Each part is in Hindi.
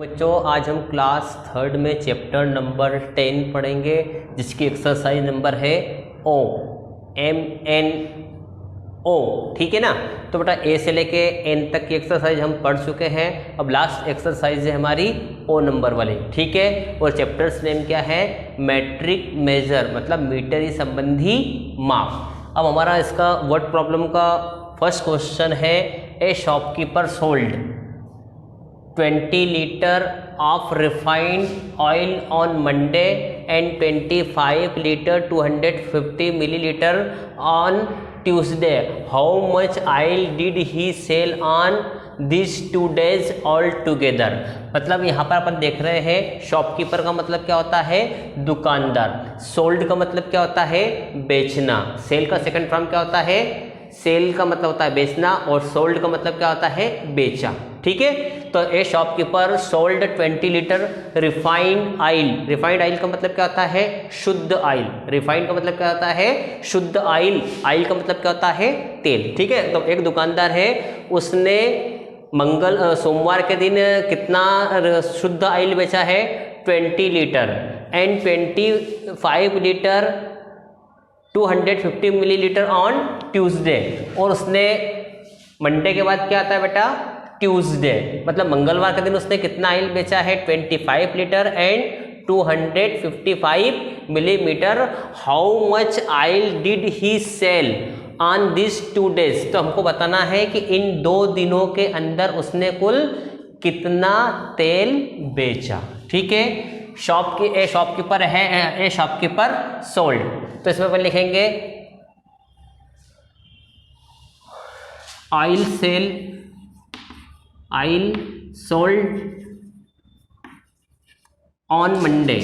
बच्चों आज हम क्लास थर्ड में चैप्टर नंबर 10 पढ़ेंगे जिसकी एक्सरसाइज नंबर है ओ MNO। ठीक है ना। तो बेटा ए से लेके एन तक की एक्सरसाइज हम पढ़ चुके हैं। अब लास्ट एक्सरसाइज है हमारी ओ नंबर वाली। ठीक है। और चैप्टर्स नेम क्या है? मैट्रिक मेजर, मतलब मीटरी संबंधी माप। अब हमारा इसका वर्ड प्रॉब्लम का फर्स्ट क्वेश्चन है, ए shopkeeper sold 20 liter of refined oil on Monday and 25 liter 250 milliliter on Tuesday. How much oil did he sell on these 2 days all together? मतलब यहाँ पर अपन देख रहे हैं शॉपकीपर का मतलब क्या होता है? दुकानदार। सोल्ड का मतलब क्या होता है? बेचना। सेल का सेकंड फॉर्म क्या होता है? सेल का मतलब होता है बेचना और सोल्ड का मतलब क्या होता है? बेचा। ठीक है। तो ए shopkeeper sold 20 litre refined oil. Refined oil का मतलब क्या होता है? शुद्ध ऑयल। रिफाइंड का मतलब क्या होता है? शुद्ध ऑयल। ऑयल का मतलब क्या होता है? तेल। ठीक है। तो एक दुकानदार है, उसने सोमवार के दिन कितना शुद्ध ऑयल बेचा है? 20 litre and 25 litre 250 millilitre on Tuesday. और उसने मंडे के बाद क्या आता है बेटा? ट्यूसडे, मतलब मंगलवार के दिन उसने कितना ऑयल बेचा है? 25 litre and 255 millimetre. How much oil did he sell on this 2 days? तो हमको बताना है कि इन 2 दिनों के अंदर उसने कुल कितना तेल बेचा। ठीक है। शॉपकीपर है, ए शॉपकीपर सोल्ड। तो इसमें अपन लिखेंगे ऑयल सोल्ड ऑन मंडे।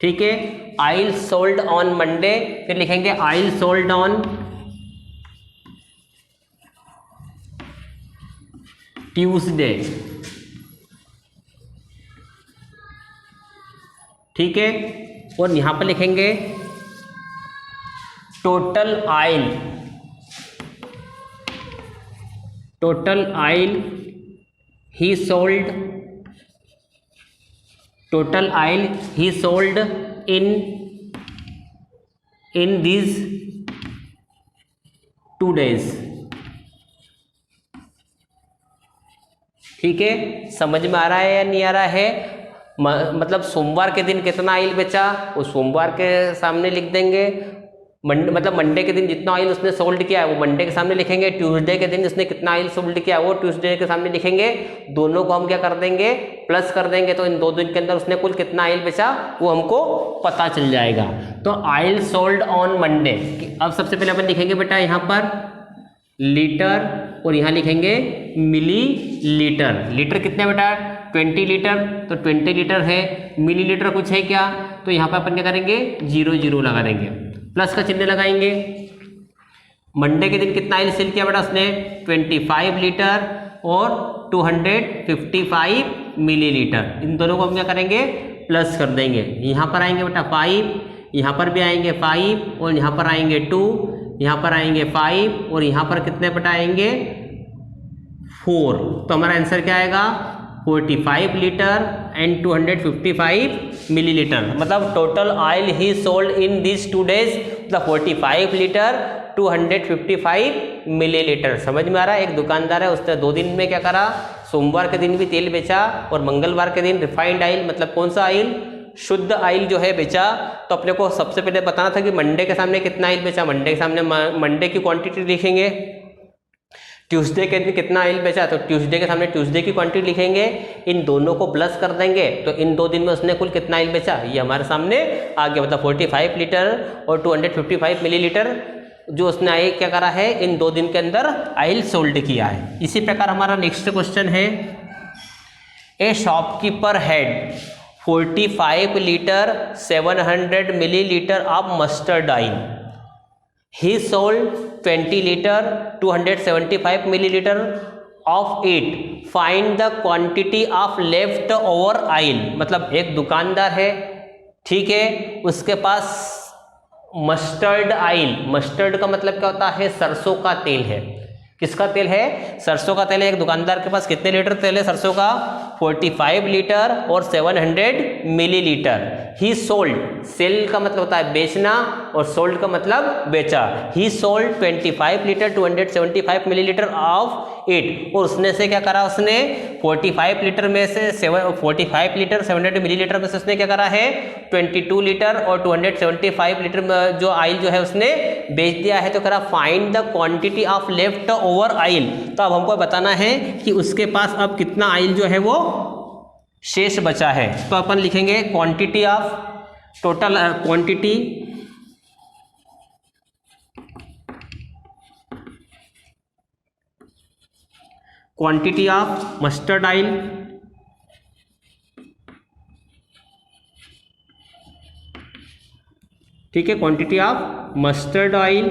ठीक है। Oil sold on Monday. फिर लिखेंगे ऑयल सोल्ड ऑन ट्यूसडे। ठीक है। और यहां पर लिखेंगे total oil he sold in these 2 days। ठीक है। समझ में आ रहा है या नहीं आ रहा है? मतलब सोमवार के दिन कितना ऑयल बेचा वो सोमवार के सामने लिख देंगे। मतलब मंडे के दिन जितना ऑयल उसने सोल्ड किया है वो मंडे के सामने लिखेंगे। ट्यूसडे के दिन उसने कितना ऑयल सोल्ड किया है वो ट्यूसडे के सामने लिखेंगे। दोनों को हम क्या कर देंगे? प्लस कर देंगे। तो इन 2 दिन के अंदर उसने कुल कितना ऑयल बेचा वो हमको पता चल जाएगा। तो ऑयल सोल्ड ऑन मंडे। अब सबसे पहले अपन लिखेंगे बेटा यहाँ पर लीटर और यहाँ लिखेंगे मिली लीटर। लीटर कितने बेटा? 20 लीटर। तो 20 लीटर है। मिली लीटर कुछ है क्या? तो यहाँ पर अपन क्या करेंगे? 0 लगा देंगे, प्लस का चिन्ह लगाएंगे। मंडे के दिन कितना ऑयल सेल किया बेटा उसने? 25 लीटर और 255 मिलीलीटर। इन दोनों को हम क्या करेंगे? प्लस कर देंगे। यहाँ पर आएंगे बेटा 5, यहाँ पर भी आएंगे 5 और यहाँ पर आएंगे 2, यहाँ पर आएंगे 5 और यहाँ पर कितने बेटा आएंगे? 4। तो हमारा आंसर क्या आएगा? 45 लीटर एंड 255 मिलीलीटर। मतलब total oil he sold in this 2 days मतलब 45 लीटर 255 मिलीलीटर। समझ में आ रहा है? एक दुकानदार है, उसने 2 दिन में क्या करा? सोमवार के दिन भी तेल बेचा और मंगलवार के दिन रिफाइंड ऑयल, मतलब कौन सा ऑयल? शुद्ध ऑयल जो है बेचा। तो अपने को सबसे पहले बताना था कि मंडे के सामने कितना ऑयल बेचा। मंडे के सामने मंडे की क्वांटिटी लिखेंगे। ट्यूसडे के दिन कितना ऑयल बेचा तो ट्यूसडे के सामने ट्यूसडे की क्वांटिटी लिखेंगे। इन दोनों को प्लस कर देंगे। तो इन 2 दिन में उसने कुल कितना ऑयल बेचा ये हमारे सामने आ गया। मतलब 45 लीटर और 255 मिलीलीटर जो उसने ऑयल क्या करा है? इन 2 दिन के अंदर ऑयल सोल्ड किया है। इसी प्रकार हमारा नेक्स्ट क्वेश्चन है, ए shopkeeper had 45 litre 700 millilitre of mustard oil. He sold 20 liter 275 milliliter of it. Find the quantity of left over oil। मतलब एक दुकानदार है, ठीक है, उसके पास मस्टर्ड ऑयल। मस्टर्ड का मतलब क्या होता है? सरसों का तेल है। किसका तेल है? सरसों का तेल है। एक दुकानदार के पास कितने लीटर तेल है सरसों का? 45 लीटर और 700 मिलीलीटर। ही सोल्ड, सेल का मतलब होता है बेचना और सोल्ड का मतलब बेचा। ही sold 25 litre 275 millilitre of it. और उसने से क्या करा? उसने 45 लीटर में से 45 लीटर 700 मिलीलीटर में से उसने क्या करा है? 22 लीटर और 275 लीटर जो ऑयल जो है उसने बेच दिया है। तो करा find the quantity of left over oil. तो अब हमको बताना है कि उसके पास अब कितना ऑयल जो है वो शेष बचा है। तो अपन लिखेंगे quantity of total quantity of mustard oil ठीक है, क्वांटिटी ऑफ मस्टर्ड ऑयल।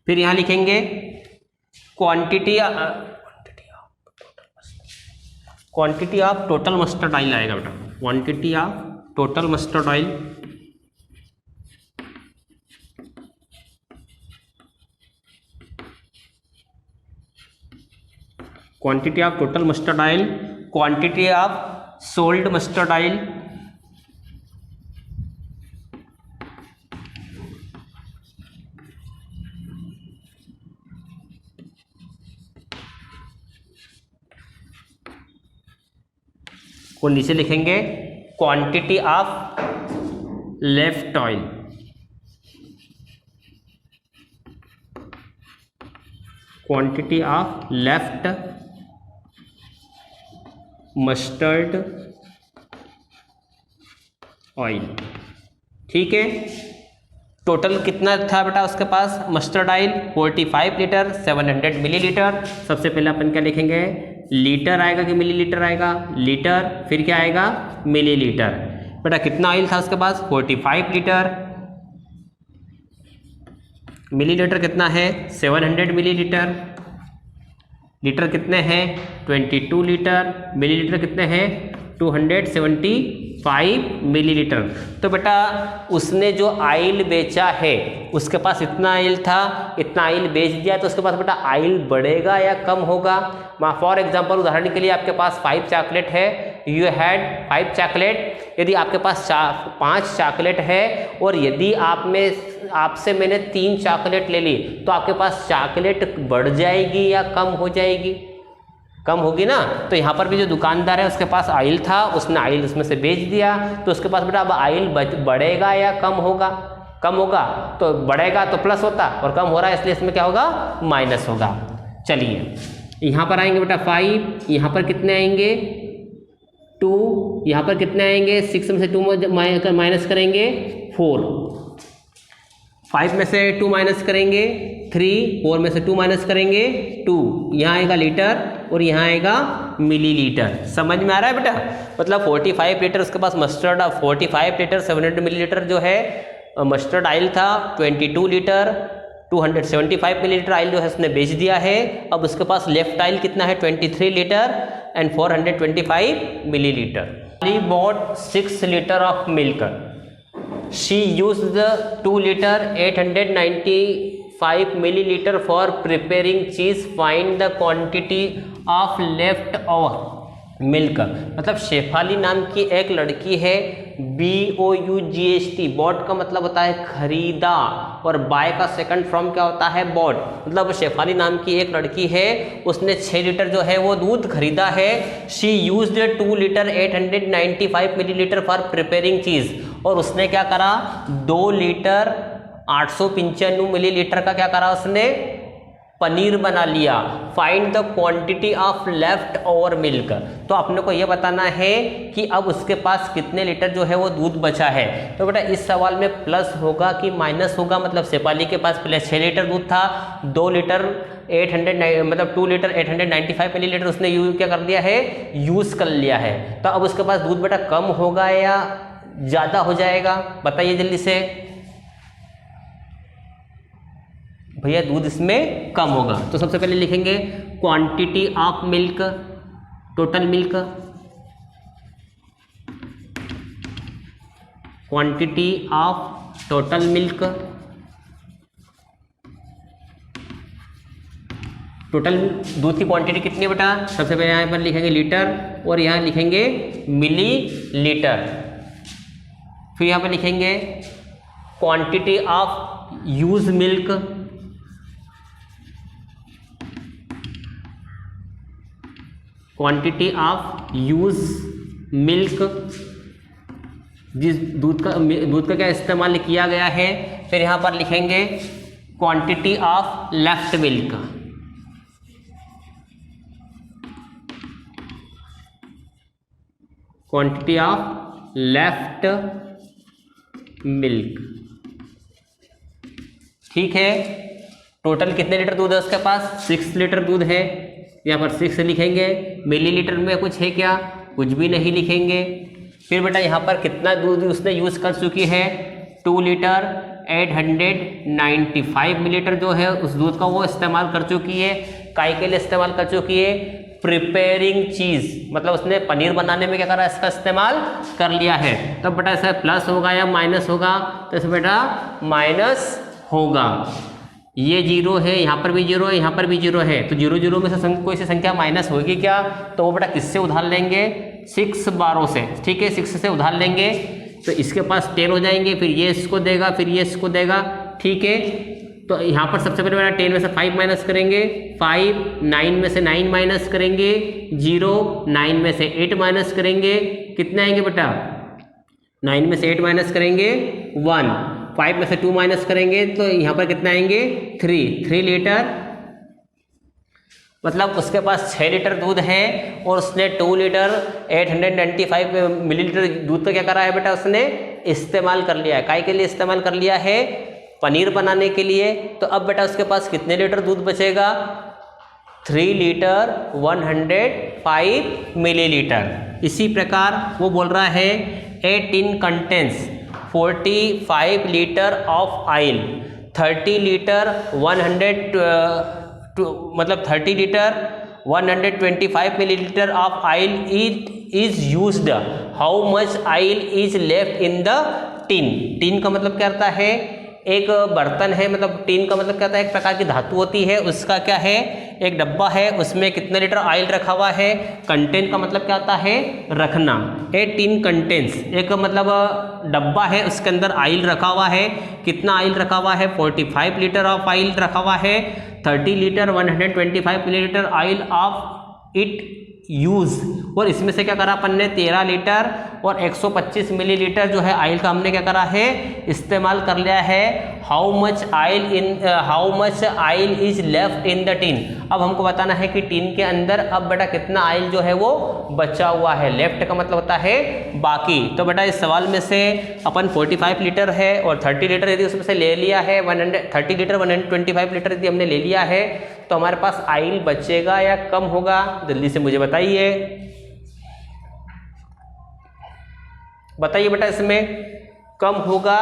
फिर यहां लिखेंगे quantity of total mustard oil आएगा बेटा, quantity of total mustard oil. Quantity of total mustard oil, quantity of sold mustard oil, को नीचे लिखेंगे quantity of left oil, quantity of left mustard oil. ठीक है, टोटल कितना था बेटा उसके पास मस्टर्ड ऑयल? 45 litre 700 millilitre. सबसे पहले अपन क्या लिखेंगे? लीटर आएगा कि मिलीलीटर आएगा? लीटर। फिर क्या आएगा? मिलीलीटर। बेटा कितना ऑयल था उसके पास? 45 लीटर। मिलीलीटर कितना है? 700 मिलीलीटर। लीटर कितने हैं? 22 लीटर। मिलीलीटर कितने हैं? 275 मिलीलीटर। तो बेटा उसने जो ऑयल बेचा है उसके पास इतना ऑयल था, इतना ऑयल बेच दिया, तो उसके पास बेटा ऑयल बढ़ेगा या कम होगा? फॉर एग्जांपल उदाहरण के लिए आपके पास 5 चॉकलेट है, यू हैड 5 चॉकलेट। यदि आपके पास 5 चॉकलेट है और यदि आपसे मैंने 3 चॉकलेट ले ली, तो आपके पास चॉकलेट बढ़ जाएगी या कम हो जाएगी? कम होगी ना। तो यहाँ पर भी जो दुकानदार है उसके पास ऑयल था, उसने ऑयल उसमें से बेच दिया, तो उसके पास बेटा अब ऑयल बढ़ेगा या कम होगा? कम होगा। तो बढ़ेगा तो प्लस होता और कम हो रहा है इसलिए इसमें क्या होगा? माइनस होगा। चलिए यहाँ पर आएंगे बेटा 5, यहाँ पर कितने आएंगे? 2, यहाँ पर कितने आएंगे? 6 में से 2 माइनस करेंगे 4, 5 में से 2 माइनस करेंगे 3, 4 में से 2 माइनस करेंगे 2। यहाँ आएगा लीटर और यहाँ आएगा मिलीलीटर। समझ में आ रहा है बेटा? मतलब 45 लीटर उसके पास मस्टर्ड, 45 लीटर 700 मिलीलीटर जो है मस्टर्ड ऑयल था। 22 लीटर 275 मिलीलीटर ऑयल जो है उसने बेच दिया है। अब उसके पास लेफ्ट ऑयल कितना है? 23 litre and 425 millilitre. He bought 6 liter of milk. She used the 2 liter 895 milliliter for preparing cheese. Find the quantity of left over milk. मतलब शेफाली नाम की एक लड़की है, BOUGHT, बॉट का मतलब होता है खरीदा और बाय का सेकंड फॉर्म क्या होता है? बॉट। मतलब शेफाली नाम की एक लड़की है, उसने 6 लीटर जो है वो दूध खरीदा है। She used 2 litre 895 millilitre for preparing चीज। और उसने क्या करा? 2 लीटर 895 मिलीलीटर का क्या करा? उसने पनीर बना लिया। Find the quantity of left over milk. तो अपने को यह बताना है कि अब उसके पास कितने लीटर जो है वो दूध बचा है। तो बेटा इस सवाल में प्लस होगा कि माइनस होगा? मतलब शेफाली के पास पहले 6 लीटर दूध था, 2 लीटर 2 लीटर 895 मिलीलीटर उसने क्या कर दिया है? यूज कर लिया है। तो अब उसके पास दूध बेटा कम होगा या ज़्यादा हो जाएगा? बताइए जल्दी से भैया। दूध इसमें कम होगा। तो सबसे पहले लिखेंगे quantity of milk, total milk, quantity of total milk total दूध की क्वांटिटी कितनी है बेटा? सबसे पहले यहाँ पर लिखेंगे लीटर और यहाँ लिखेंगे मिली लीटर। फिर यहाँ पर लिखेंगे quantity of use milk, quantity of use milk, जिस दूध का क्या इस्तेमाल किया गया है। फिर यहाँ पर लिखेंगे quantity of left milk, quantity of left milk. ठीक है, टोटल कितने लीटर दूध है उसके पास? 6 लीटर दूध है। यहाँ पर 6 लिखेंगे। मिलीलीटर में कुछ है क्या? कुछ भी नहीं लिखेंगे। फिर बेटा यहाँ पर कितना दूध उसने यूज़ कर चुकी है? 2 लीटर 895 मिलीलीटर जो है उस दूध का वो इस्तेमाल कर चुकी है। काय के लिए इस्तेमाल कर चुकी है? प्रिपेयरिंग चीज़, मतलब उसने पनीर बनाने में क्या करा? इसका इस्तेमाल कर लिया है। तब बेटा ऐसा प्लस होगा या माइनस होगा? तो इसमें बेटा माइनस होगा। ये 0 है, यहाँ पर भी 0 है, यहाँ पर भी 0 है, तो 0 0 में से कोई सी संख्या माइनस होगी क्या? तो वो बेटा किससे उधार लेंगे? 6 बारों से। ठीक है, 6 से उधार लेंगे तो इसके पास 10 हो जाएंगे, फिर ये इसको देगा, फिर ये इसको देगा। ठीक है, तो यहाँ पर सबसे पहले बेटा 10 में से 5 माइनस करेंगे, 5, 9 में से 9 माइनस करेंगे, 0, 9 में से 8 माइनस करेंगे, कितने आएंगे बेटा? 9 में से 8 माइनस करेंगे 1, 5 में से 2 माइनस करेंगे तो यहाँ पर कितना आएंगे? 3 लीटर। मतलब उसके पास 6 लीटर दूध है और उसने 2 लीटर 895 मिलीलीटर दूध का क्या करा है बेटा? उसने इस्तेमाल कर लिया है। काय के लिए इस्तेमाल कर लिया है? पनीर बनाने के लिए। तो अब बेटा उसके पास कितने लीटर दूध बचेगा? 3 लीटर 105 मिलीलीटर। इसी प्रकार वो बोल रहा है a tin contains 45 litre of oil, 30 litre 30 litre 125 millilitre of oil is used. How much oil is left in the tin? Tin का मतलब क्या होता है? एक बर्तन है, मतलब टिन का मतलब क्या होता है? एक प्रकार की धातु होती है, उसका क्या है? एक डब्बा है, उसमें कितने लीटर ऑयल रखा हुआ है? कंटेन का मतलब क्या होता है? रखना। ए टिन कंटेन्स, एक मतलब डब्बा है, उसके अंदर ऑयल रखा हुआ है। कितना ऑयल रखा हुआ है? 45 लीटर ऑफ ऑयल रखा हुआ है। 30 litre 125 millilitre oil of it use, और इसमें से क्या करा अपन ने? 13 लीटर और 125 मिलीलीटर जो है ऑयल का हमने क्या करा है? इस्तेमाल कर लिया है। How much oil is left in the tin? अब हमको बताना है कि टिन के अंदर अब बेटा कितना ऑयल जो है वो बचा हुआ है। लेफ्ट का मतलब होता है बाकी। तो बेटा इस सवाल में से अपन 45 लीटर है और 30 लीटर यदि उसमें से ले लिया है, 30 लीटर 125 लीटर यदि हमने ले लिया है तो हमारे पास ऑयल बचेगा या कम होगा? जल्दी से मुझे बताइए। बताइए बेटा, इसमें कम होगा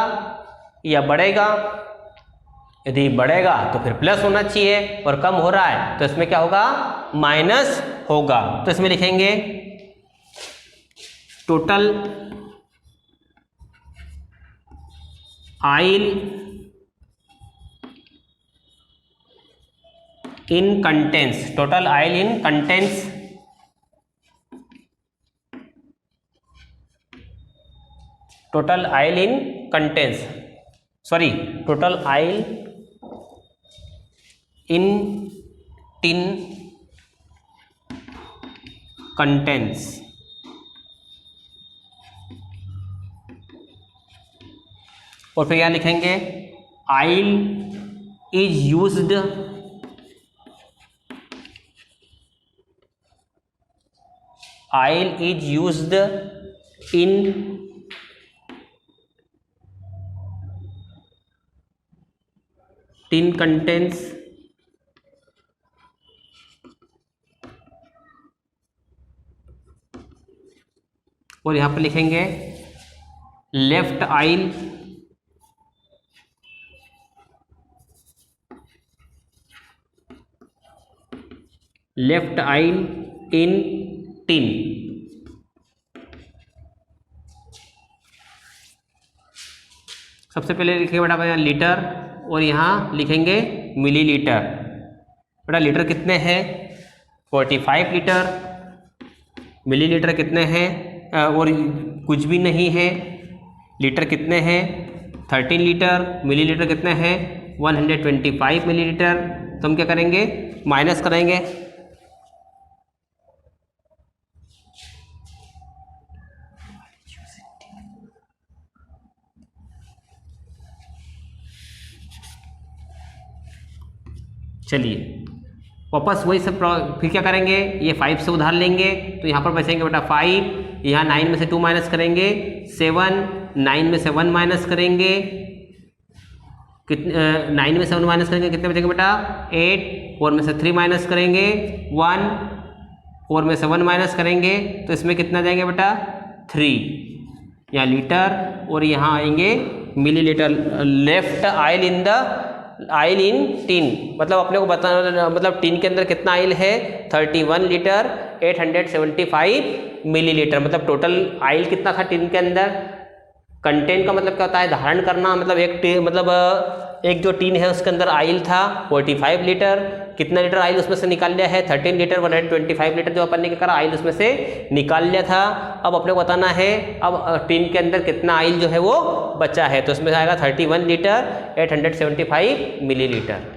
या बढ़ेगा? यदि बढ़ेगा तो फिर प्लस होना चाहिए और कम हो रहा है तो इसमें क्या होगा? माइनस होगा। तो इसमें लिखेंगे total oil in contains, total oil in contains total oil in contains total oil in tin contains. और फिर यहाँ लिखेंगे oil is used in tin contents और यहां पर लिखेंगे लेफ्ट ऑयल इन टिन। सबसे पहले लिखेंगे बेटा लीटर और यहाँ लिखेंगे मिलीलीटर। बेटा लीटर कितने हैं 45 लीटर, मिलीलीटर कितने हैं और कुछ भी नहीं है, लीटर कितने हैं 13 लीटर, मिलीलीटर कितने हैं 125 मिलीलीटर। तो हम क्या करेंगे माइनस करेंगे, चलिए वापस वही सब फिर क्या करेंगे, ये 5 से उधार लेंगे तो यहाँ पर बचेंगे बेटा 5, यहाँ 9 में से 2 माइनस करेंगे 7, 9 में से 1 माइनस करेंगे कितने 9 में से 1 माइनस करेंगे कितने बचेंगे बेटा 8, 4 में से 3 माइनस करेंगे 1, 4 में से 1 माइनस करेंगे तो इसमें कितना जाएंगे बेटा 3, यहाँ लीटर और यहाँ आएंगे मिलीलीटर। लेफ्ट आयल इन टिन, मतलब अपने को बताना, मतलब टिन के अंदर कितना आयल है 31 लीटर 875 मिलीलीटर, मतलब टोटल आयल कितना था टिन के अंदर। कंटेन का मतलब क्या होता है धारण करना, मतलब एक जो टिन है उसके अंदर आयल था 45 लीटर, कितना लीटर आयल उसमें से निकाल लिया है 13 लीटर 125 लीटर जो अपन ने क्या करा आयल उसमें से निकाल लिया था। अब अपने को बताना है अब टिन के अंदर कितना आयल जो है वो बचा है, तो उसमें आएगा 31 लीटर 875 मिलीलीटर।